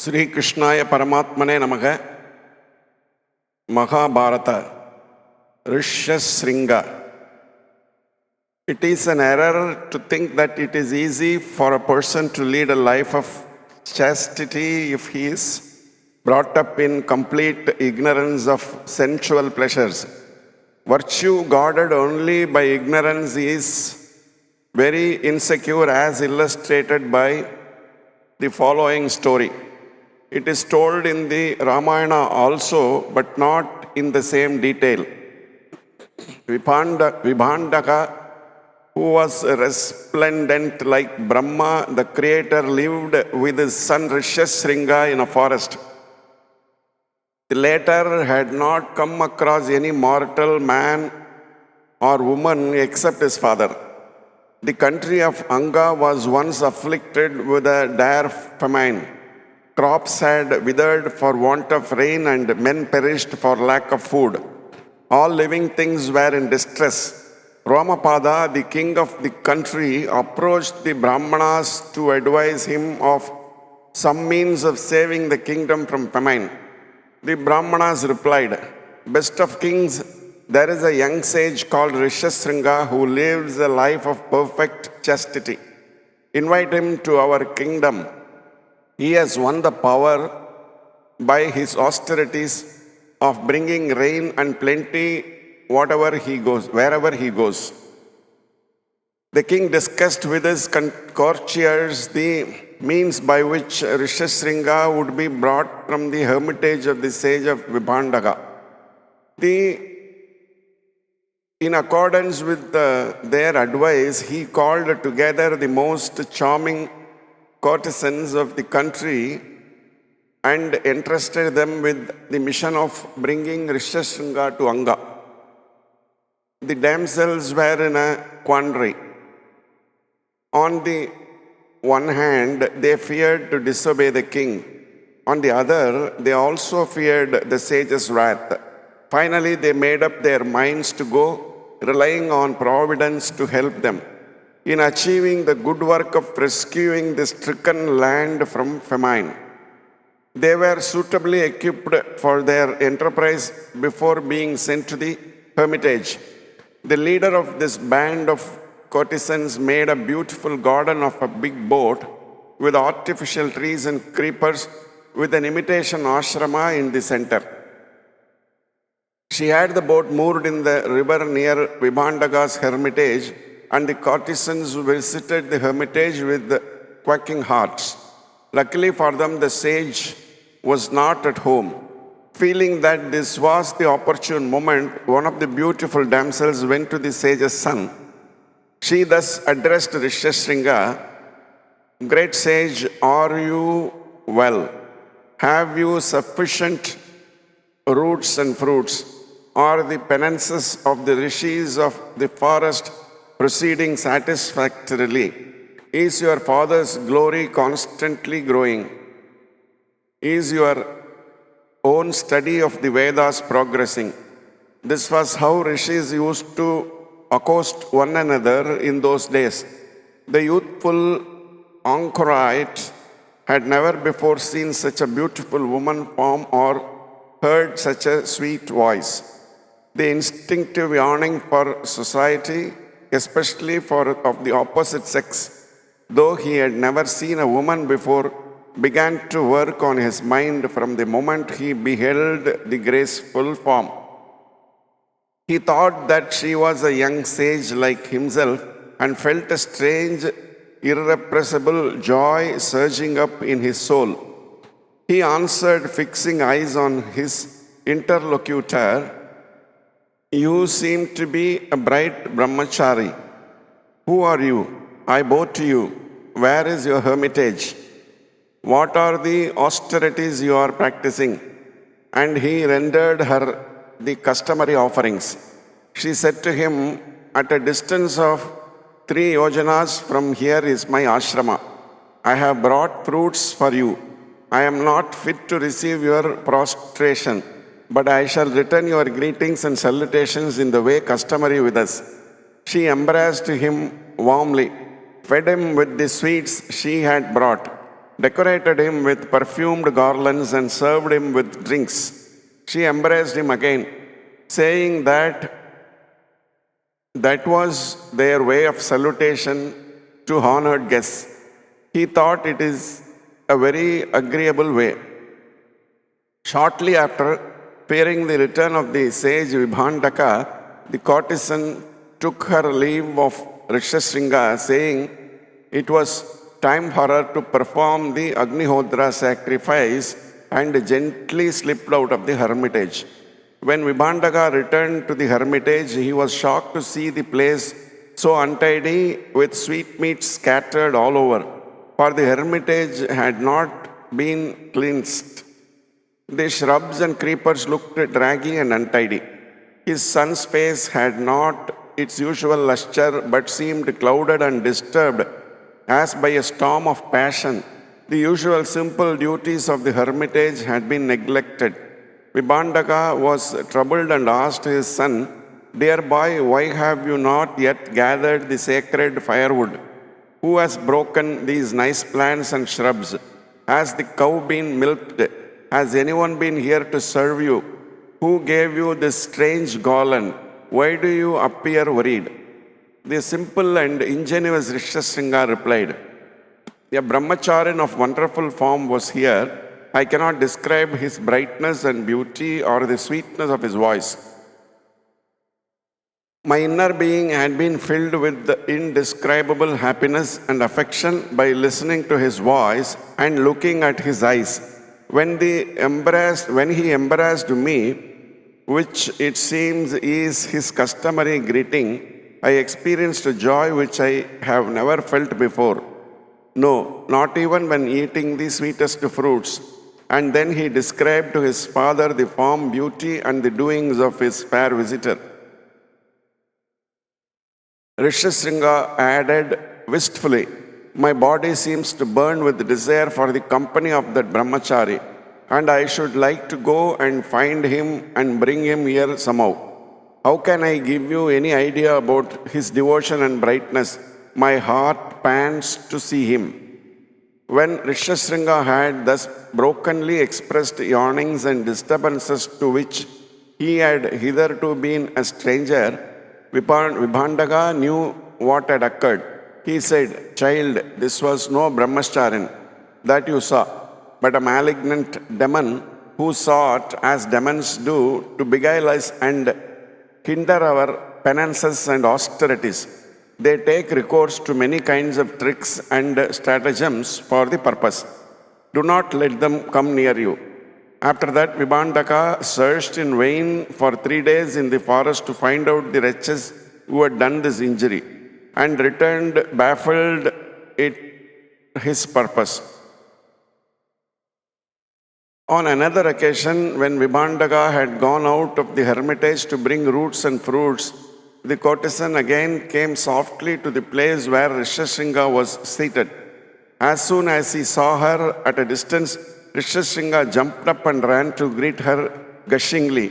Sri Krishnaya Paramatmane Namaha. Mahabharata, Rishyasringar. It is an error to think that it is easy for a person to lead a life of chastity if he is brought up in complete ignorance of sensual pleasures. Virtue guarded only by ignorance is very insecure, as illustrated by the following story. It is told in the Ramayana also, but not in the same detail. Vibhandaka, who was resplendent like Brahma, the creator, lived with his son Rishyasringar in a forest. The latter had not come across any mortal man or woman except his father. The country of Anga was once afflicted with a dire famine. Crops had withered for want of rain, and men perished for lack of food. All living things were in distress. Ramapada, the king of the country, approached the Brahmanas to advise him of some means of saving the kingdom from famine. The Brahmanas replied, "Best of kings, there is a young sage called Rishyasringar who lives a life of perfect chastity. Invite him to our kingdom. He has won the power by his austerities of bringing rain and plenty wherever he goes." The king discussed with his courtiers the means by which Rishyasringar would be brought from the hermitage of the sage of Vibhandaka. In accordance with their advice, he called together the most charming courtesans of the country and entrusted them with the mission of bringing Rishyasringar to Anga. The damsels were in a quandary. On the one hand, they feared to disobey the king. On the other, they also feared the sage's wrath. Finally, they made up their minds to go, relying on providence to help them in achieving the good work of rescuing the stricken land from famine. They were suitably equipped for their enterprise before being sent to the hermitage. The leader of this band of courtesans made a beautiful garden of a big boat with artificial trees and creepers, with an imitation ashrama in the center. She had the boat moored in the river near Vibhandaka's hermitage, and the courtesans visited the hermitage with quaking hearts. Luckily for them, the sage was not at home. Feeling that this was the opportune moment, one of the beautiful damsels went to the sage's son. She thus addressed Rishyasringar, "Great sage, are you well? Have you sufficient roots and fruits? Are the penances of the rishis of the forest proceeding satisfactorily? Is your father's glory constantly growing? Is your own study of the Vedas progressing?" This was how rishis used to accost one another in those days. The youthful anchorite had never before seen such a beautiful woman form or heard such a sweet voice. The instinctive yearning for society, especially of the opposite sex, though he had never seen a woman before, began to work on his mind from the moment he beheld the graceful form. He thought that she was a young sage like himself and felt a strange, irrepressible joy surging up in his soul. He answered, fixing eyes on his interlocutor, "You seem to be a bright brahmachari. Who are you? I bow to you. Where is your hermitage? What are the austerities you are practicing?" And he rendered her the customary offerings. She said to him, "At a distance of 3 yojanas from here is my ashrama. I have brought fruits for you. I am not fit to receive your prostration, but I shall return your greetings and salutations in the way customary with us." She embraced him warmly, fed him with the sweets she had brought. decorated him with perfumed garlands, and served him with drinks. She embraced him again, saying that was their way of salutation to honored guests. He thought it is a very agreeable way. Shortly after, fearing the return of the sage Vibhandaka, the courtesan took her leave of Rishyasringar, saying it was time for her to perform the Agnihotra sacrifice, and gently slipped out of the hermitage. When Vibhandaka returned to the hermitage, he was shocked to see the place so untidy, with sweetmeats scattered all over, for the hermitage had not been cleansed. The shrubs and creepers looked draggy and untidy. His son's face had not its usual lustre, but seemed clouded and disturbed as by a storm of passion. The usual simple duties of the hermitage had been neglected. Vibhandaka was troubled and asked his son, "Dear boy, why have you not yet gathered the sacred firewood? Who has broken these nice plants and shrubs? Has the cow been milked? Has anyone been here to serve you? Who gave you this strange garland? Why do you appear worried?" The simple and ingenuous Rishyasringar replied, "A brahmacharin of wonderful form was here. I cannot describe his brightness and beauty or the sweetness of his voice. My inner being had been filled with the indescribable happiness and affection by listening to his voice and looking at his eyes. When he embraced me, which it seems is his customary greeting, I experienced a joy which I have never felt before. No, not even when eating the sweetest fruits." And then he described to his father the form, beauty, and the doings of his fair visitor. Rishyasringar added wistfully, "My body seems to burn with desire for the company of that brahmachari, and I should like to go and find him and bring him here somehow. How can I give you any idea about his devotion and brightness? My heart pants to see him." When Rishyasringar had thus brokenly expressed yearnings and disturbances to which he had hitherto been a stranger, Vibhandaka knew what had occurred. He said, "Child, this was no brahmacharin that you saw, but a malignant demon who sought, as demons do, to beguile us and hinder our penances and austerities. They take recourse to many kinds of tricks and stratagems for the purpose. Do not let them come near you." After that, Vibhandaka searched in vain for 3 days in the forest to find out the wretches who had done this injury, and returned baffled at his purpose. On another occasion, when Vibhandaka had gone out of the hermitage to bring roots and fruits, the courtesan again came softly to the place where Rishyasringar was seated. As soon as he saw her at a distance, Rishyasringar jumped up and ran to greet her gushingly,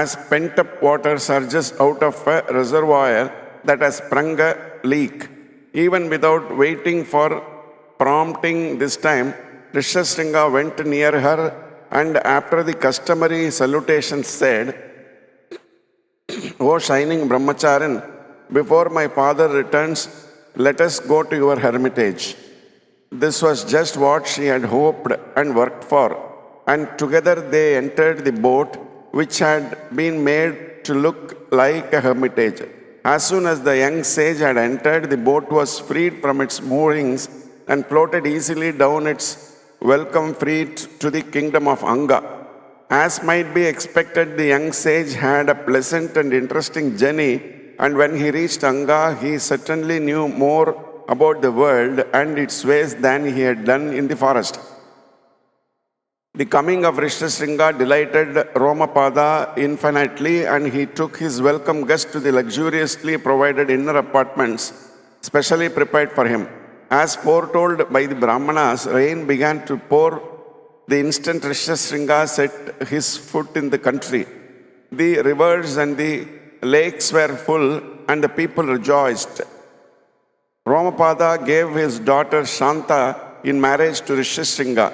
as pent-up water surges out of a reservoir that has sprung a leak. Even without waiting for prompting this time, Rishyasringar went near her and after the customary salutation said, "O shining brahmacharin, before my father returns, let us go to your hermitage." This was just what she had hoped and worked for, and together they entered the boat, which had been made to look like a hermitage. As soon as the young sage had entered, the boat was freed from its moorings and floated easily down its welcome fleet to the kingdom of Anga. As might be expected, the young sage had a pleasant and interesting journey, and when he reached Anga, he certainly knew more about the world and its ways than he had done in the forest. The coming of Rishyasringar delighted Romapada infinitely, and he took his welcome guest to the luxuriously provided inner apartments specially prepared for him. As foretold by the Brahmanas, rain began to pour the instant Rishyasringar set his foot in the country. The rivers and the lakes were full, and the people rejoiced. Romapada gave his daughter Shanta in marriage to Rishyasringar.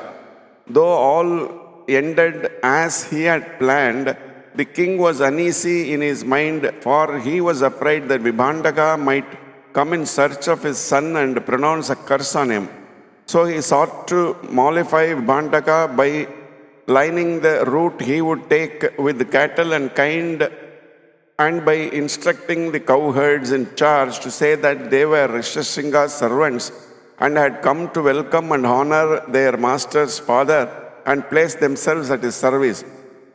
Though all ended as he had planned, the king was uneasy in his mind, for he was afraid that Vibhandaka might come in search of his son and pronounce a curse on him. So he sought to mollify Vibhandaka by lining the route he would take with cattle and kind, and by instructing the cowherds in charge to say that they were Rishyasringa's servants and had come to welcome and honor their master's father and place themselves at his service.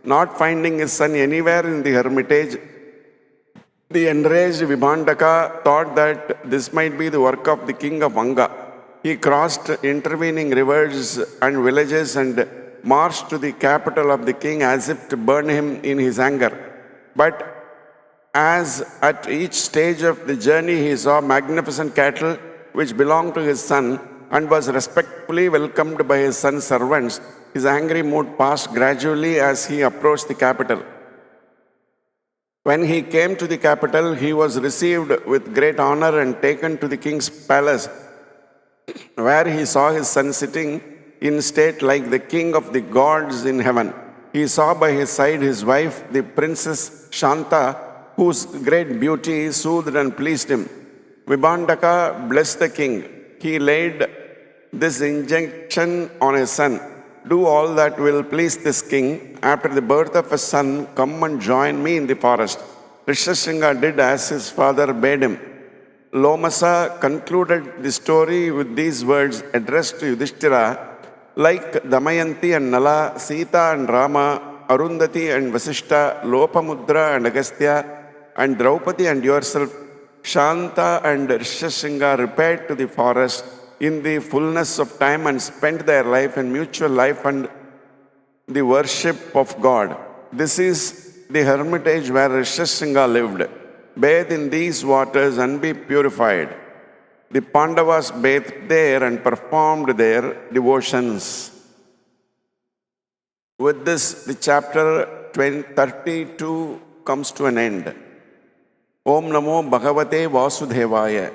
Not finding his son anywhere in the hermitage, the enraged Vibhandaka thought that this might be the work of the king of Anga. He crossed intervening rivers and villages and marched to the capital of the king as if to burn him in his anger. But as at each stage of the journey he saw magnificent cattle which belonged to his son and was respectfully welcomed by his son's servants, his angry mood passed gradually as he approached the capital. When he came to the capital, he was received with great honor and taken to the king's palace, where he saw his son sitting in state like the king of the gods in heaven. He saw by his side his wife, the princess Shanta, whose great beauty soothed and pleased him. Vibhandaka blessed the king. He laid this injunction on his son: do all that will please this king. After the birth of a son, come and join me in the forest. Rishyasringa did as his father bade him. Lomasa concluded the story with these words addressed to Yudhishthira: like Damayanti and Nala, Sita and Rama, Arundhati and Vasishta, Lopamudra and Agastya, and Draupadi and yourself, Shanta and Rishyasringa repaired to the forest in the fullness of time and spent their life in mutual life and the worship of God. This is the hermitage where Rishyasringa lived. Bathe in these waters and be purified. The Pandavas bathed there and performed their devotions. With this, the chapter 32 comes to an end. Om Namo Bhagavate Vasudevaya.